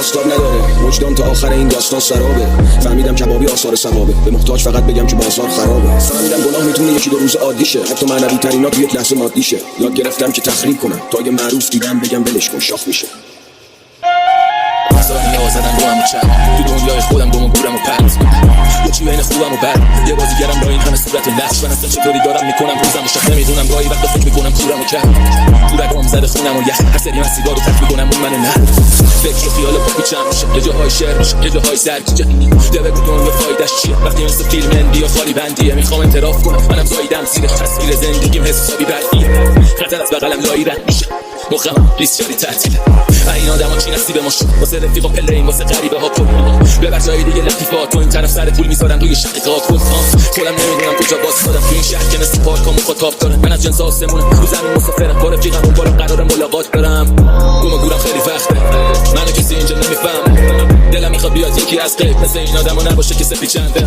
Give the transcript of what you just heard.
باستاب نداره، وجدان تا آخر این داستان سرابه. فهمیدم کبابی آثار ثوابه، به محتاج فقط بگم که بازار خرابه. فهمیدم گناه میتونه یکی دو روز عادی شه، حتی معنوی ترینا تو یک لحظه مادی شه. یاد گرفتم که تخریب کنم تا اگه معروف دیدم بگم ولش کن شاخ میشه. ثانیه‌ها زدن رو همو چند تو دنیای خودم گم و گورم و پرت یه چی بین خوبم و بد، یه بازیگرم با این همه صورت نقش. من اصلا چطوری دارم میکنم روزم و شخص نمیدونم، گاهی وقتا فکر میکنم کورم و کرد کورگام زده خونم و یخ. هر سری من سیگار رو تک میکنم اون منو نه. فکر و خیال پا پیچم میشه، یه جاهای شعر میشه یه جاهای سرکیجه. ده بگو دنیا فایدش چیه وقتی مثل فیلم اندیا خالی بندیه. میخوام اعتراف کنم منم زایدم زیر تصویر زندگیم حسابی بدیه. خطر از بغلم لایی رد میشه، مخم ریس شدی تعطیله. این آدم ها چی نصیب ما شد، واسه رفیقا پله این واسه غریبه ها کن. ببر جای دیگه لطیفات، تو این طرف سر پول میذارن روی شقیقات کن. خودم نمیدونم کجا واسادم تو این شهر که مثل پارکا مخاطب دارن. من از جنس آسمونم رو زمین مسافرم، با رفیقم اون بالا قرار ملاقات دارم. گم و گورم خیلی وقته، منو کسی اینجا نمیفهم. دلم میخواد بیاد یکی از غیب مثل این آدم ها نباشه که سپی چنده.